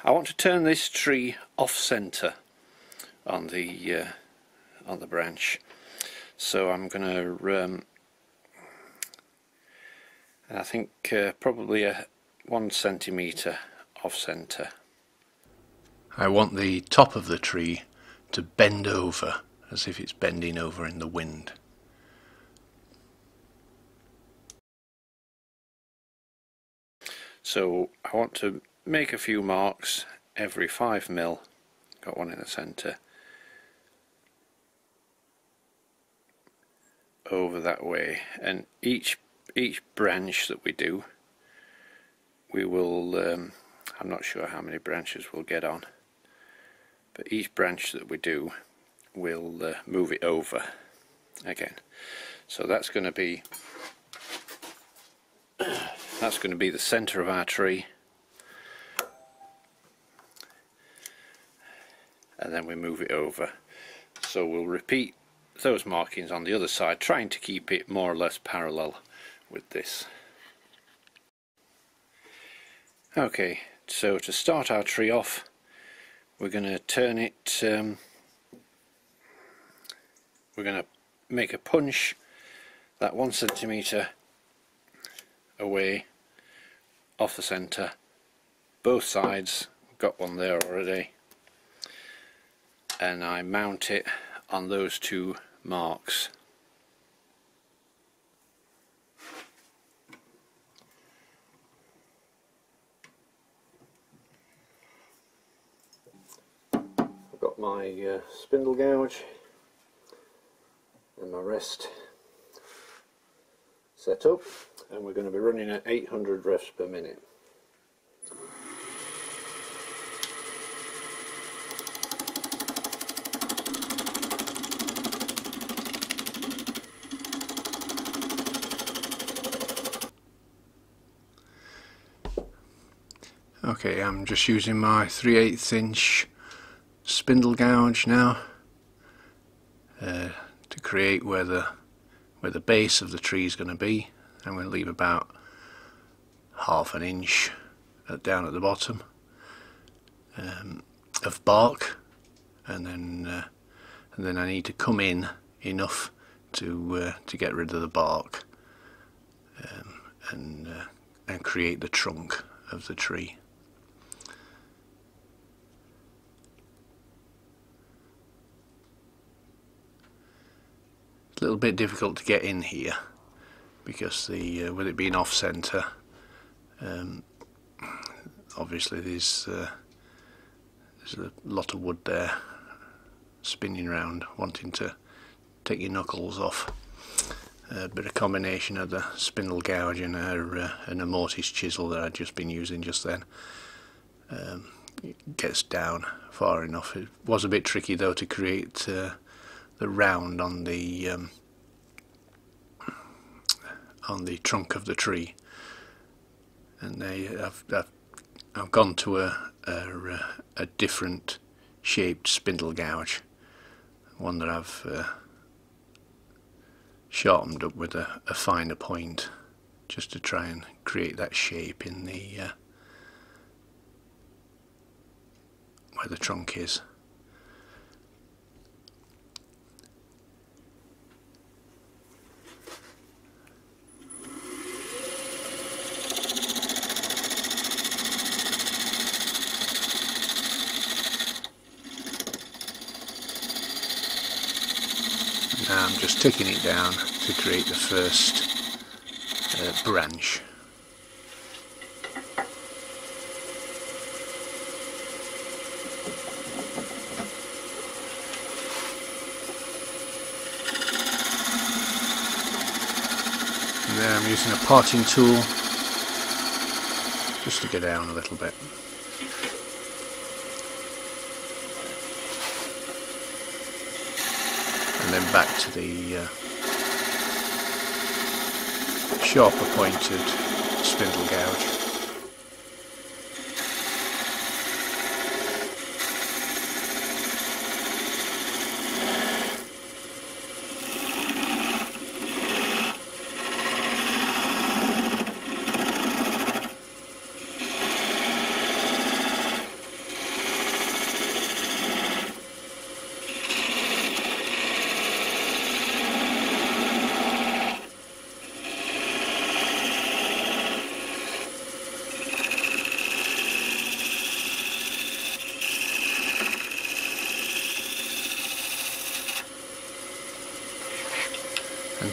I want to turn this tree off centre on the branch, so I'm going to I think probably 1 centimetre off centre. I want the top of the tree to bend over as if it's bending over in the wind. So I want to make a few marks every 5 mil. Got one in the centre. Over that way, and each branch that we do, we will I'm not sure how many branches we'll get on, but each branch that we do, we'll move it over again. So that's going to be the centre of our tree, and then we move it over. So we'll repeat those markings on the other side, trying to keep it more or less parallel with this. Okay, so to start our tree off, we're going to turn it, we're going to make a punch that 1 centimetre away off the centre, both sides. Got one there already, and I mount it on those 2 marks. I've got my spindle gouge and my rest set up, and we're going to be running at 800 revs per minute. Okay, I'm just using my 3/8 inch spindle gouge now to create where the base of the tree is going to be. I'm going to leave about ½ an inch down at the bottom of bark, and then I need to come in enough to get rid of the bark and create the trunk of the tree. A little bit difficult to get in here because with it being off centre, obviously there's a lot of wood there spinning around, wanting to take your knuckles off. But a combination of the spindle gouge and a mortise chisel that I'd just been using just then gets down far enough. It was a bit tricky though to create the round on the trunk of the tree, and I've gone to a different shaped spindle gouge, one that I've sharpened up with a finer point, just to try and create that shape in the where the trunk is. Now I'm just ticking it down to create the first branch. And then I'm using a parting tool just to get down a little bit. And then back to the sharper pointed spindle gouge.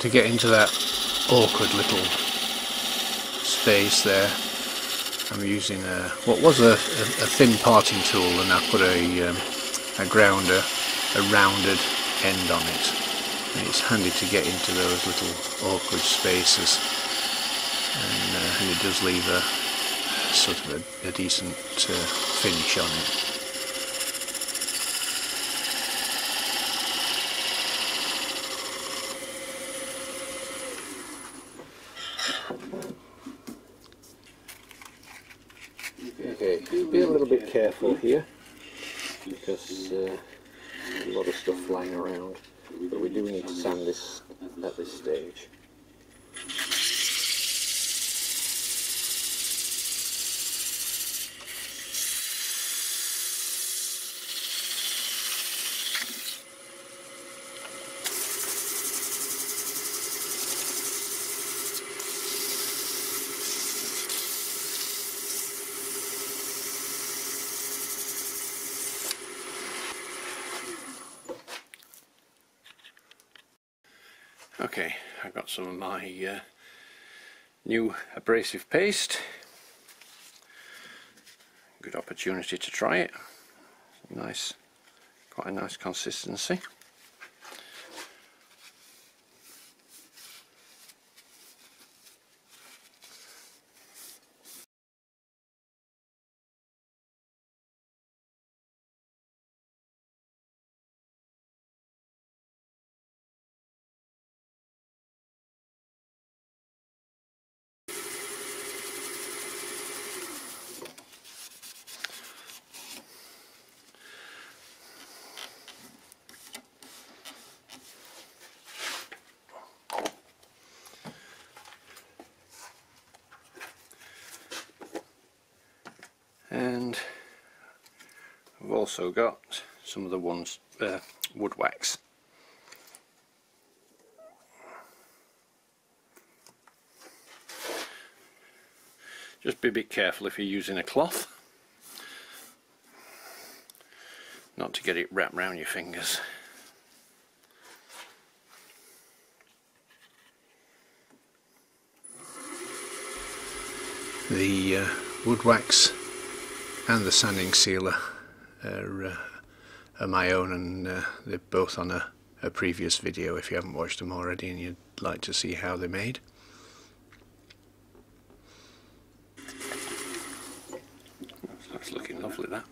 to get into that awkward little space there, I'm using what was a thin parting tool, and I put a grounder, a rounded end on it, and it's handy to get into those little awkward spaces, and it does leave a sort of a decent finish on it. Okay, be a little bit careful here because there's a lot of stuff flying around, but we do need to sand this at this stage. Okay, I've got some of my new abrasive paste. Good opportunity to try it. Nice, quite a nice consistency. And we've also got some of the wood wax. Just be a bit careful if you're using a cloth, not to get it wrapped around your fingers. The wood wax and the sanding sealer are my own, and they're both on a previous video if you haven't watched them already and you'd like to see how they're made. That's looking lovely, that.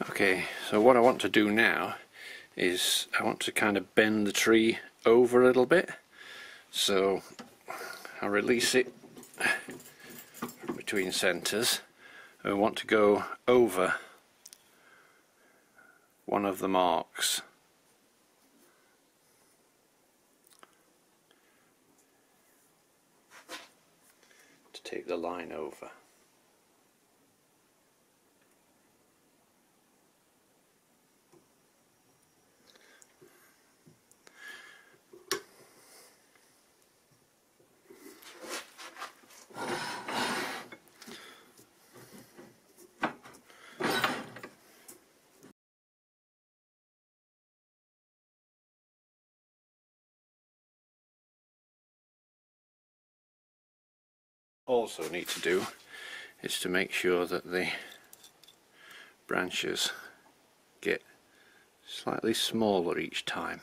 Okay, so what I want to do now is I want to kind of bend the tree over a little bit. So I'll release it between centres. I want to go over one of the marks. To take the line over. Also need to do is to make sure that the branches get slightly smaller each time.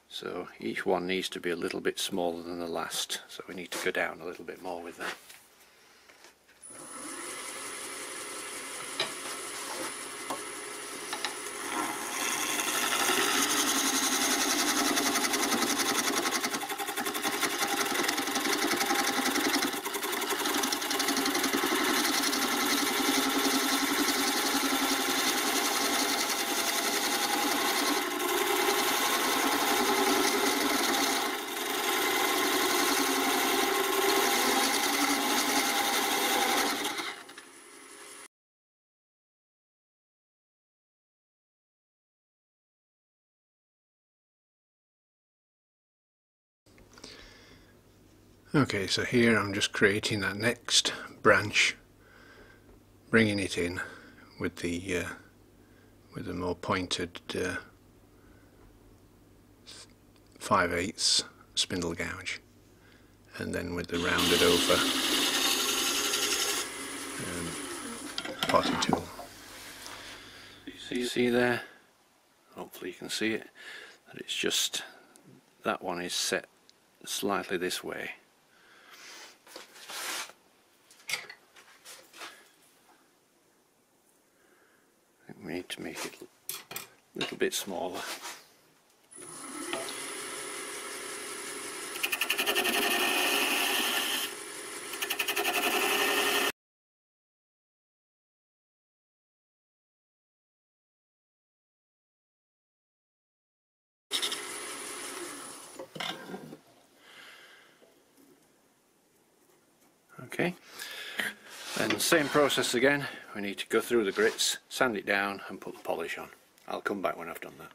So each one needs to be a little bit smaller than the last, so we need to go down a little bit more with that. Okay, so here I'm just creating that next branch, bringing it in with the with a more pointed 5/8 spindle gouge, and then with the rounded over potting tool. So you see there, hopefully you can see it, that it's just, that one is set slightly this way. I think we need to make it a little bit smaller. Okay, then same process again. We need to go through the grits, sand it down and put the polish on. I'll come back when I've done that.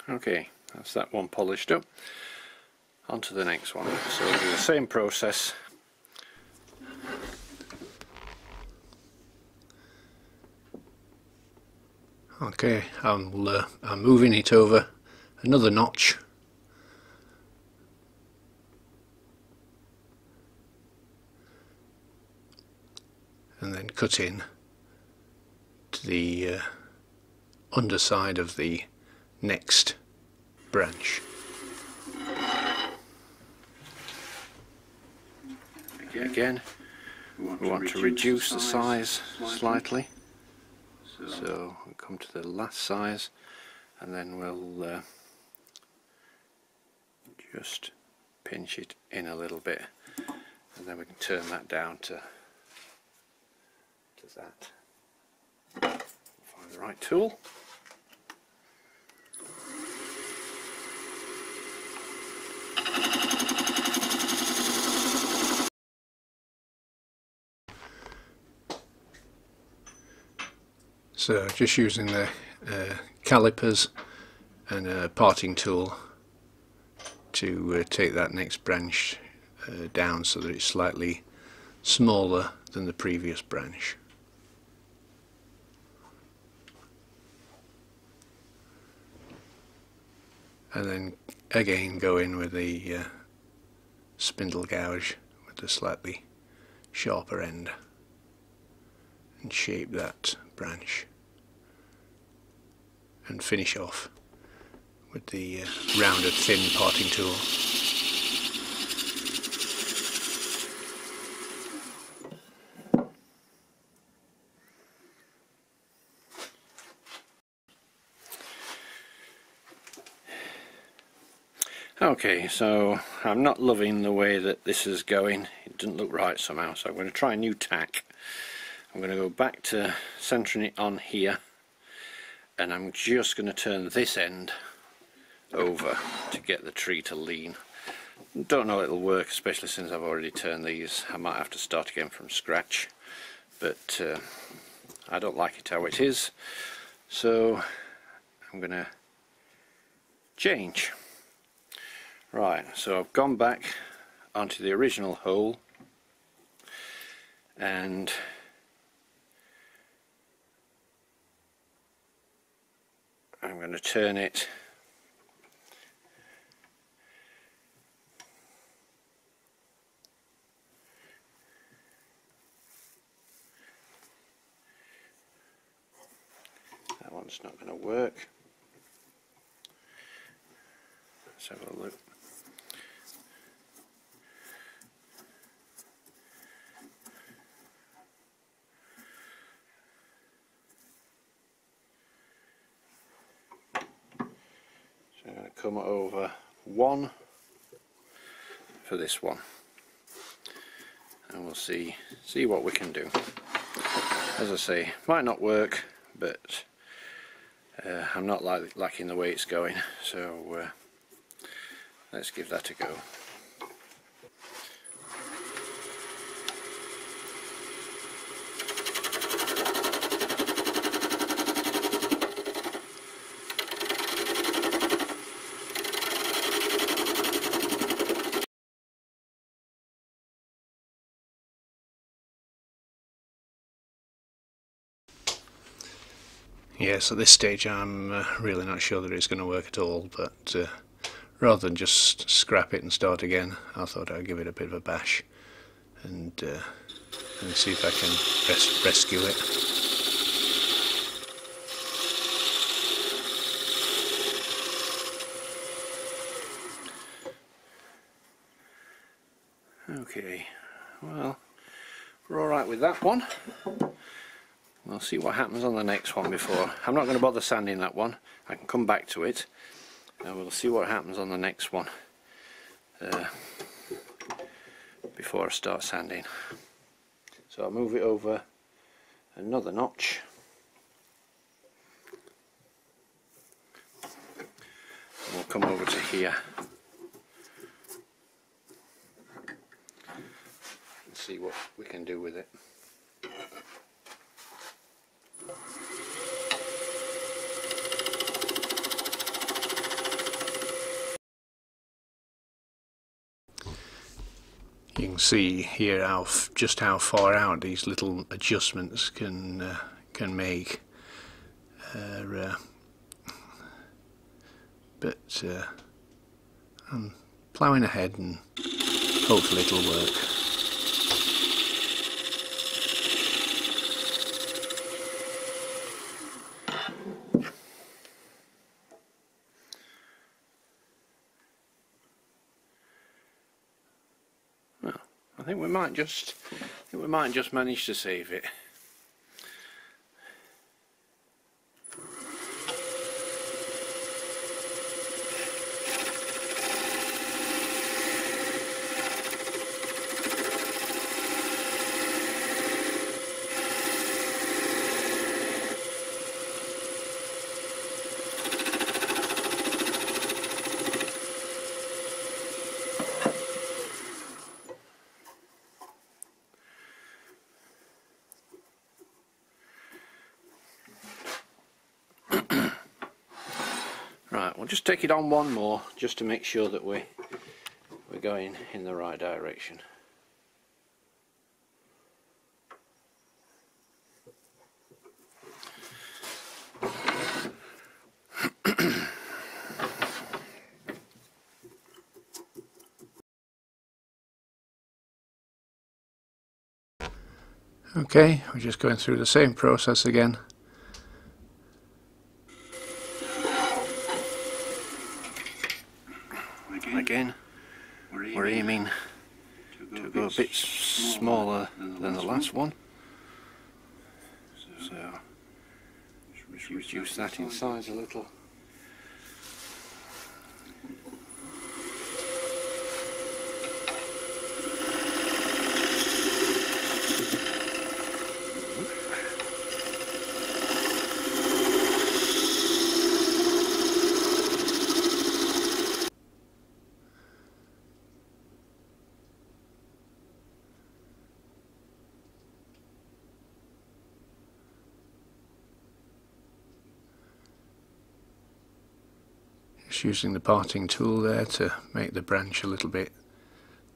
Okay, that's that one polished up. On to the next one. So we'll do the same process. Okay, I'm moving it over another notch, and then cut in to the underside of the next branch. Again, we want to reduce the size slightly. So we'll come to the last size, and then we'll just pinch it in a little bit, and then we can turn that down to that. Find the right tool. So just using the calipers and a parting tool to take that next branch down so that it's slightly smaller than the previous branch. And then again go in with the spindle gouge with the slightly sharper end and shape that branch, and finish off with the rounded thin parting tool. Okay, so I'm not loving the way that this is going. It doesn't look right somehow, so I'm going to try a new tack. I'm going to go back to centering it on here, and I'm just going to turn this end over to get the tree to lean. Don't know it'll work, especially since I've already turned these. I might have to start again from scratch, but I don't like it how it is, so I'm going to change. Right, so I've gone back onto the original hole, and I'm going to turn it that one's not going to work. Let's have a look. I'm going to come over one for this one, and we'll see what we can do. As I say, might not work, but I'm not liking the way it's going, so let's give that a go. Yes, at this stage I'm really not sure that it's going to work at all, but rather than just scrap it and start again, I thought I'd give it a bit of a bash and see if I can rescue it. Okay, well, we're alright with that one. We'll see what happens on the next one before. I'm not going to bother sanding that one. I can come back to it and we'll see what happens on the next one before I start sanding. So I'll move it over another notch. And we'll come over to here and see what we can do with it. You can see here just how far out these little adjustments can make. But I'm ploughing ahead and hopefully it'll work. I think we might just manage to save it. Right, we'll just take it on one more just to make sure that we're going in the right direction. Okay, we're just going through the same process again. Again, we're aiming to go a bit smaller than the last one, so just reduce that in size a little. Just using the parting tool there to make the branch a little bit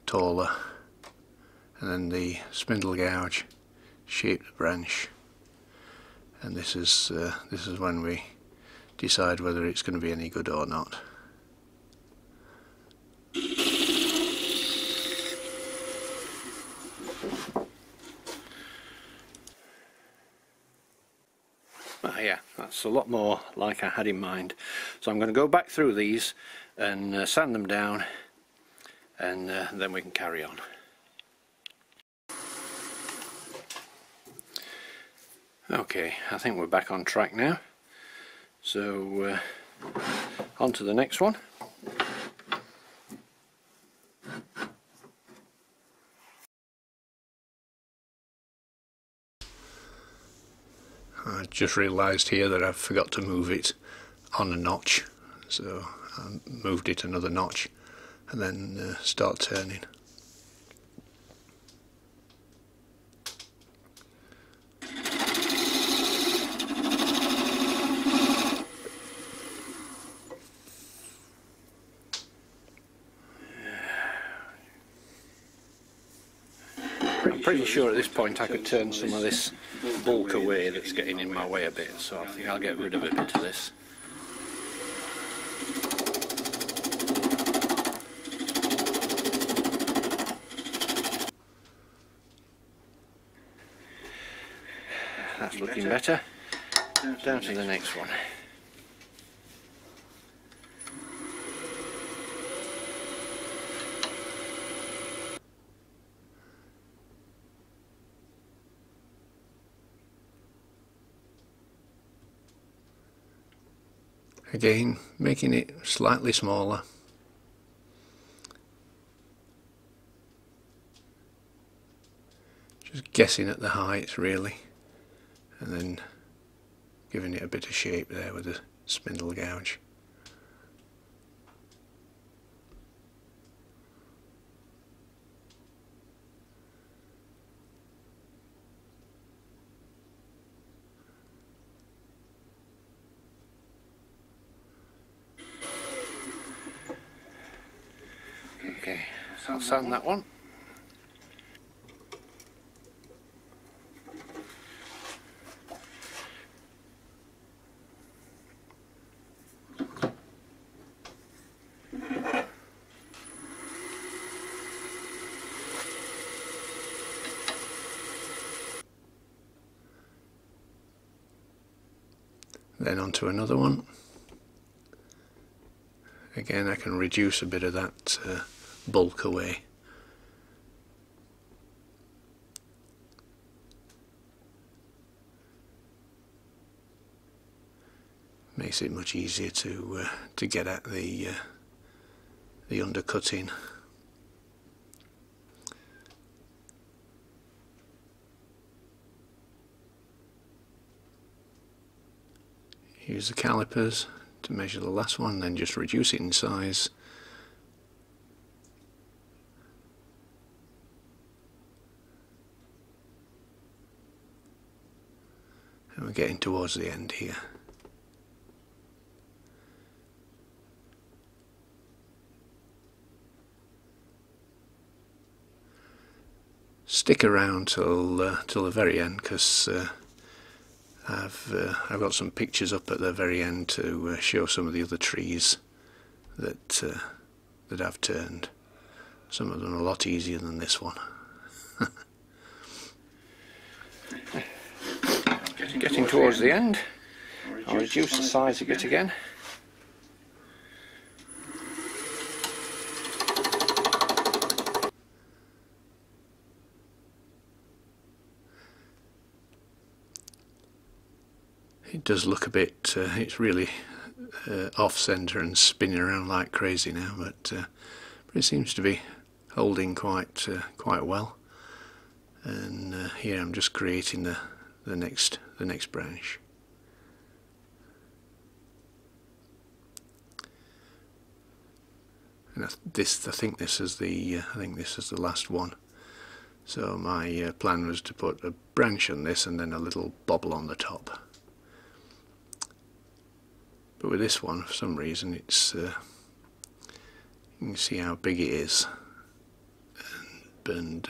taller, and then the spindle gouge shape the branch, and this is when we decide whether it's going to be any good or not. Yeah, that's a lot more like I had in mind. So I'm going to go back through these and sand them down, and then we can carry on. Okay, I think we're back on track now. So on to the next one. I just realised here that I forgot to move it on a notch, so I moved it another notch and then start turning. pretty sure at this point I could turn some of this bulk away that's getting in my way a bit, so I think I'll get rid of a bit of this. That's looking better. Down to the next one. Again, making it slightly smaller. Just guessing at the height really, and then giving it a bit of shape there with a spindle gouge. Okay, so I'll sand that one. Then onto another one. Again, I can reduce a bit of that bulk away. Makes it much easier to get at the undercutting. Use the calipers to measure the last one, then just reduce it in size. And we're getting towards the end here. Stick around till the very end, because I've got some pictures up at the very end to show some of the other trees that I've turned. Some of them are a lot easier than this one. Getting towards the end. I'll reduce the size of it again. It does look a bit, it's really off centre and spinning around like crazy now, but it seems to be holding quite well. And here I'm just creating the next branch. And I think this is the last one. So my plan was to put a branch on this and then a little bobble on the top. But with this one, for some reason, it's you can see how big it is, and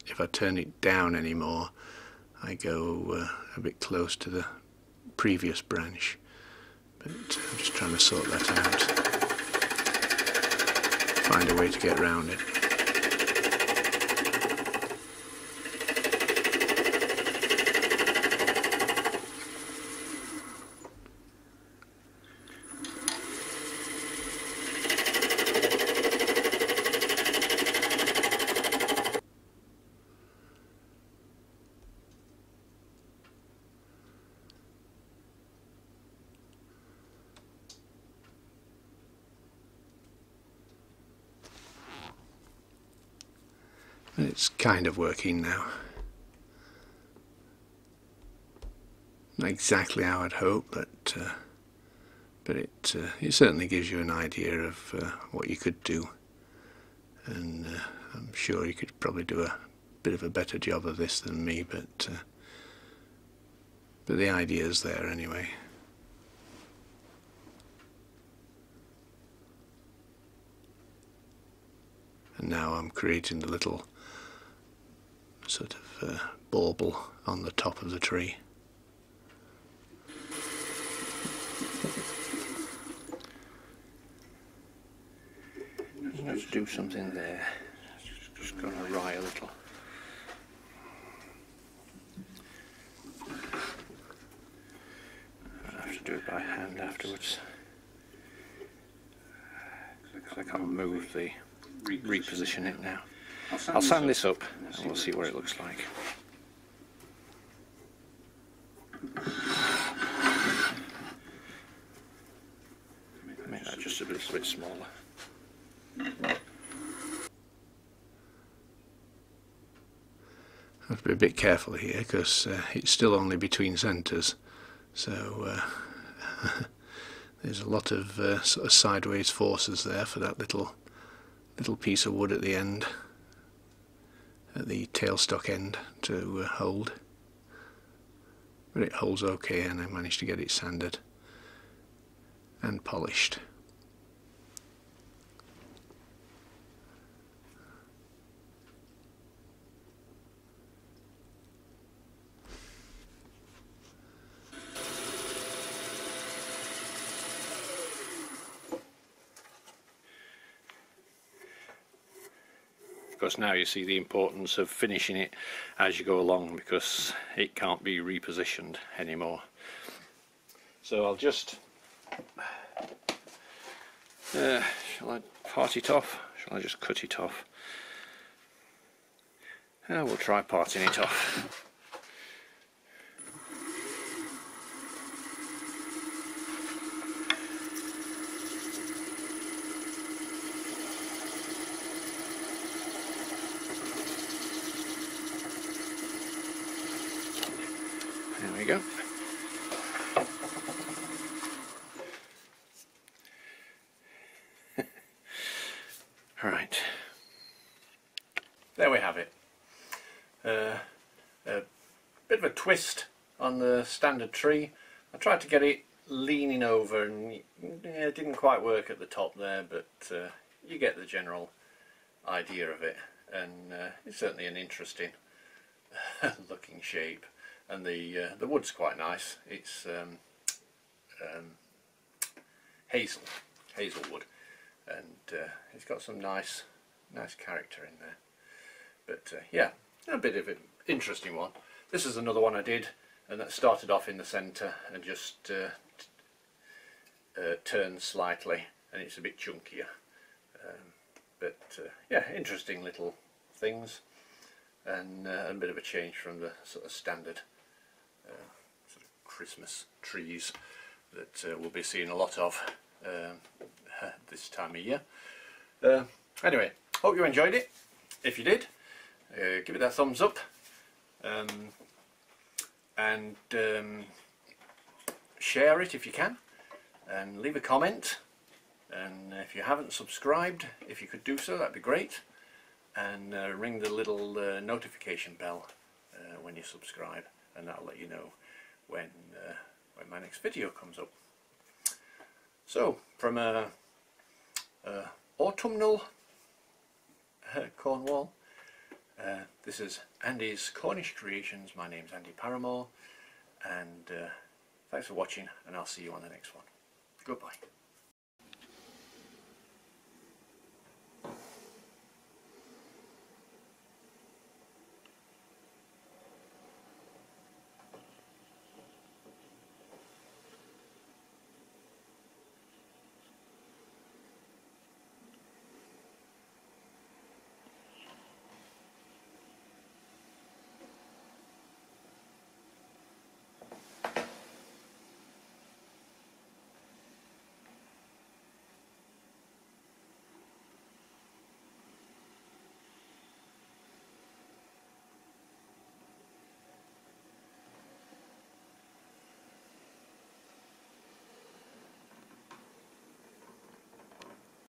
if I turn it down anymore, I go a bit close to the previous branch. But I'm just trying to sort that out, find a way to get around it. It's kind of working now. Not exactly how I'd hoped, but it certainly gives you an idea of what you could do, and I'm sure you could probably do a bit of a better job of this than me, but the idea's there anyway. And now I'm creating the little sort of bauble on the top of the tree. Let's do something there. Just gone awry a little. I have to do it by hand afterwards, because I can't move the reposition it now. I'll sand this up and we'll see what it looks like. Make that just a little bit smaller. I have to be a bit careful here because it's still only between centres, so there's a lot of sort of sideways forces there for that little piece of wood at the end, at the tailstock end, to hold. But it holds okay, and I managed to get it sanded and polished. Of course, now you see the importance of finishing it as you go along, because it can't be repositioned anymore. So I'll just shall I part it off? Shall I just cut it off? We'll try parting it off. There we go. Right. There we have it. A bit of a twist on the standard tree. I tried to get it leaning over, and it didn't quite work at the top there, but you get the general idea of it, and it's certainly an interesting looking shape. And the wood's quite nice. It's hazelwood, and it's got some nice character in there. But yeah, a bit of an interesting one. This is another one I did, and that started off in the centre and just turned slightly, and it's a bit chunkier. But yeah, interesting little things, and a bit of a change from the sort of standard sort of Christmas trees that we'll be seeing a lot of this time of year. Anyway, hope you enjoyed it. If you did, give it that thumbs up, and share it if you can, and leave a comment. And if you haven't subscribed, if you could do so, that'd be great. And ring the little notification bell when you subscribe, and that'll let you know when my next video comes up. So, from autumnal Cornwall, this is Andy's Cornish Creations. My name's Andy Paramore, and thanks for watching, and I'll see you on the next one. Goodbye.